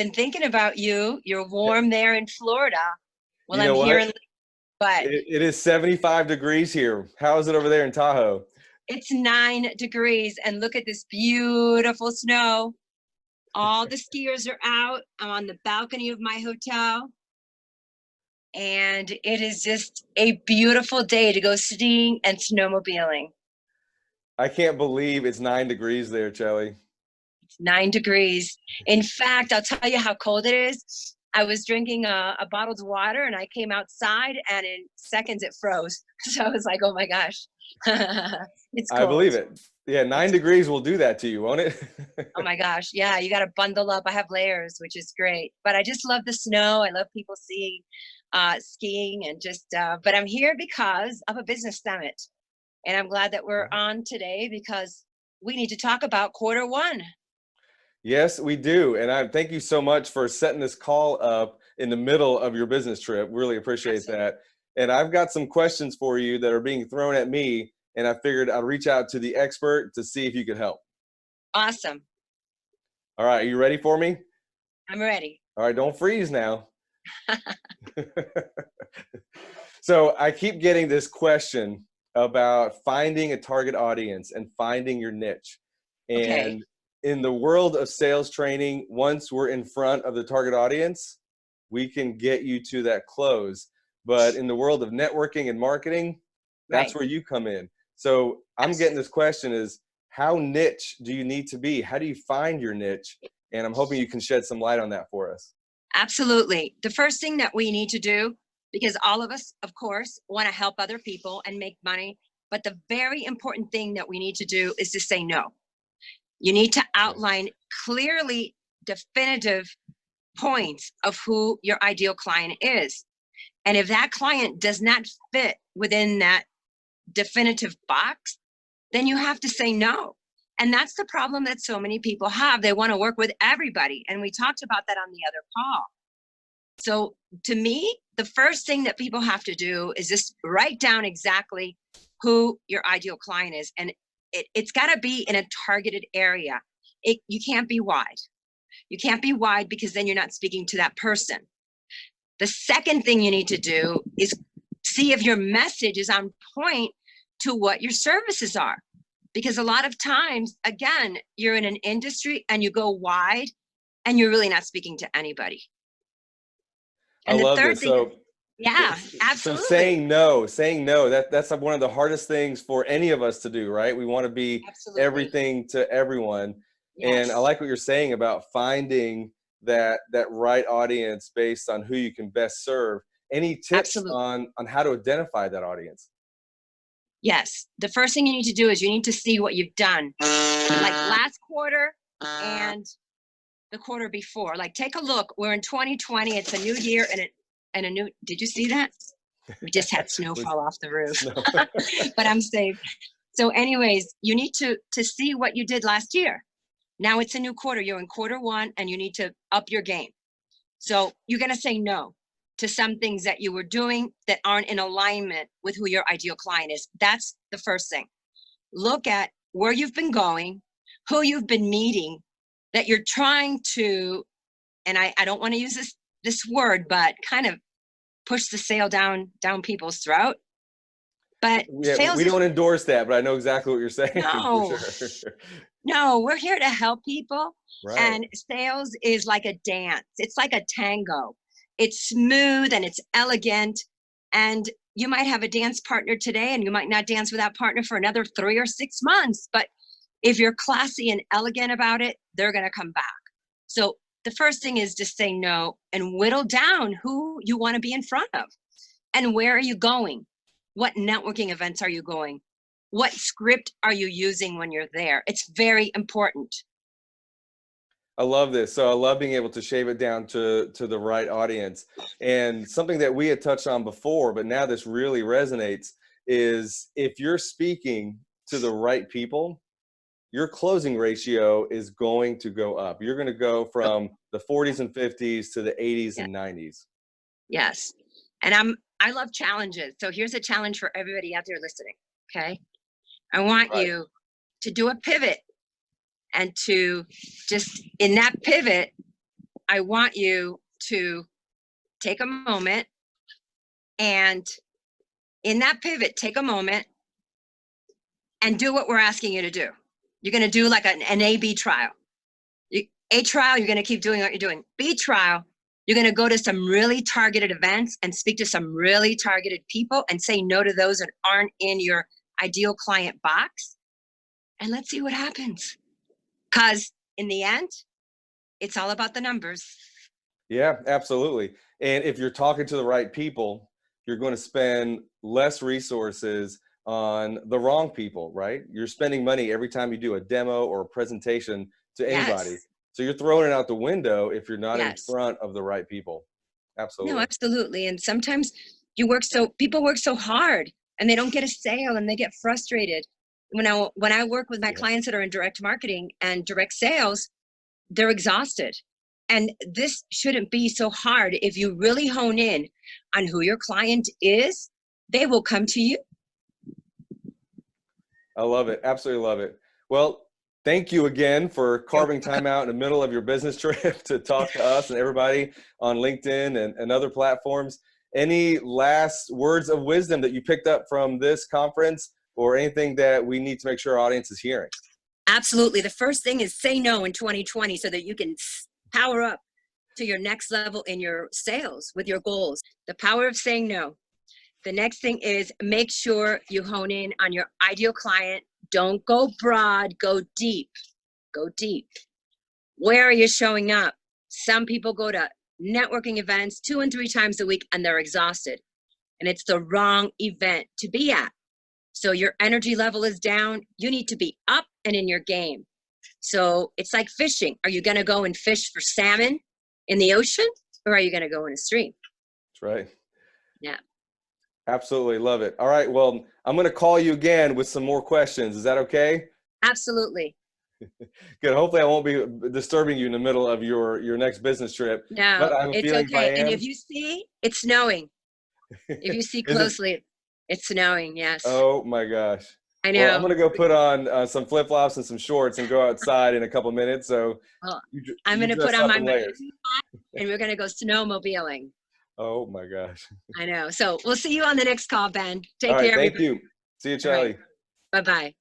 been thinking about you. You're warm there in Florida. Well, You I'm know here what? in, but It is 75 degrees here. How is it over there in Tahoe? it's 9 degrees, and look at this beautiful snow. All the skiers are out. I'm on the balcony of my hotel, and it is just a beautiful day to go skiing and snowmobiling. I can't believe it's 9 degrees there, Cheli. It's 9 degrees. In fact, I'll tell you how cold it is. I was drinking a bottled water and I came outside and in seconds it froze. So I was like, oh my gosh, it's I cold. believe it. Yeah, nine It's, degrees will do that to you, won't it? oh my gosh. Yeah, you got to bundle up. I have layers, which is great. But I just love the snow. I love people seeing skiing and just, but I'm here because of a business summit. And I'm glad that we're on today because we need to talk about quarter 1. Yes, we do. And I thank you so much for setting this call up in the middle of your business trip. Really appreciate Absolutely. that. And I've got some questions for you that are being thrown at me, and I figured I'd reach out to the expert to see if you could help. Awesome. All right, are you ready for me? I'm ready. All right, don't freeze now. So I keep getting this question about finding a target audience and finding your niche. Okay. And in the world of sales training, once we're in front of the target audience, we can get you to that close. But in the world of networking and marketing, that's Right. where you come in. So I'm getting Absolutely. this question is, how niche do you need to be? How do you find your niche? And I'm hoping you can shed some light on that for us. Absolutely. The first thing that we need to do, because all of us, of course, want to help other people and make money, but the very important thing that we need to do is to say no. You need to outline clearly definitive points of who your ideal client is. And if that client does not fit within that definitive box, then you have to say no. And that's the problem that so many people have. They want to work with everybody. And we talked about that on the other call. So to me, the first thing that people have to do is just write down exactly who your ideal client is. And it's got to be in a targeted area. You can't be wide. You can't be wide because then you're not speaking to that person. The second thing you need to do is see if your message is on point to what your services are. Because a lot of times, again, you're in an industry and you go wide and you're really not speaking to anybody. I And the love third this. thing is, So yeah, So absolutely. saying no, that's like one of the hardest things for any of us to do, right? We want to be Absolutely. everything to everyone. And I Yes, like what you're saying about finding that right audience based on who you can best serve. Any tips absolutely. on how to identify that audience? Yes. The first thing you need to do is you need to see what you've done, like last quarter and the quarter before. Like, take a look. We're in 2020. It's a new year and a new. Did you see that? We just had snow With fall off the roof, snow. but I'm safe. So, anyways, you need to see what you did last year. Now it's a new quarter. You're in quarter 1, and you need to up your game. So you're gonna say no to some things that you were doing that aren't in alignment with who your ideal client is. That's the first thing. Look at where you've been going, who you've been meeting, that you're trying to, and I don't want to use this word, but kind of push the sale down people's throat. But Yeah, sales we is don't endorse that, but I know exactly what you're saying for no, sure. no, we're here to help people. Right. And sales is like a dance. It's like a tango. It's smooth and it's elegant. And you might have a dance partner today and you might not dance with that partner for another 3 or 6 months. But if you're classy and elegant about it, they're going to come back. So the first thing is to say no and whittle down who you want to be in front of. And where are you going? What networking events are you going? What script are you using when you're there? It's very important. I love this. So I love being able to shave it down to the right audience. And something that we had touched on before, but now this really resonates, is if you're speaking to the right people, your closing ratio is going to go up. You're going to go Oh, from the 40s and 50s to the 80s yeah, and 90s. yes. And I love challenges. So here's a challenge for everybody out there listening. Okay. I want Right. you to do a pivot and to just in that pivot, I want you to take a moment, and in that pivot, take a moment and do what we're asking you to do. You're going to do like an A/B trial. A trial, you're going to keep doing what you're doing. B trial, you're going to go to some really targeted events and speak to some really targeted people and say no to those that aren't in your ideal client box. And let's see what happens. Because in the end, it's all about the numbers. Yeah, absolutely. And if you're talking to the right people, you're going to spend less resources on the wrong people, right? You're spending money every time you do a demo or a presentation to anybody. Yes. So you're throwing it out the window if you're not in Yes. front of the right people. No, Absolutely. absolutely. And sometimes people work so hard and they don't get a sale and they get frustrated. When I work with my Yeah. clients that are in direct marketing and direct sales, they're exhausted. And this shouldn't be so hard. If you really hone in on who your client is, they will come to you. I love it. Absolutely love it. Well, thank you again for You're carving time welcome. out in the middle of your business trip to talk to us and everybody on LinkedIn and other platforms. Any last words of wisdom that you picked up from this conference or anything that we need to make sure our audience is hearing? Absolutely. The first thing is say no in 2020 so that you can power up to your next level in your sales with your goals. The power of saying no. The next thing is make sure you hone in on your ideal client. Don't go broad, go deep. Go deep. Where are you showing up? Some people go to networking events 2 and 3 times a week and they're exhausted. And it's the wrong event to be at. So your energy level is down. You need to be up and in your game. So it's like fishing. Are you going to go and fish for salmon in the ocean, or are you going to go in a stream? That's right. Yeah. Absolutely love it. All right. Well, I'm going to call you again with some more questions. Is that okay? Absolutely. Good. Hopefully I won't be disturbing you in the middle of your next business trip, but No, I have a it's feeling if I okay. And if am, you see, it's snowing. If you see is it? closely, it's snowing. Yes. Oh my gosh. I Well, I'm know. gonna go put on some flip-flops and some shorts and go outside in a couple minutes. So Well, you I'm you going to put dress on up my in layers. Miami hat and we're going to go snowmobiling. Oh my gosh. I know. So we'll see you on the next call, Ben. All Take right. care, Thank everybody. you. See you, All right. Cheli. Bye-bye.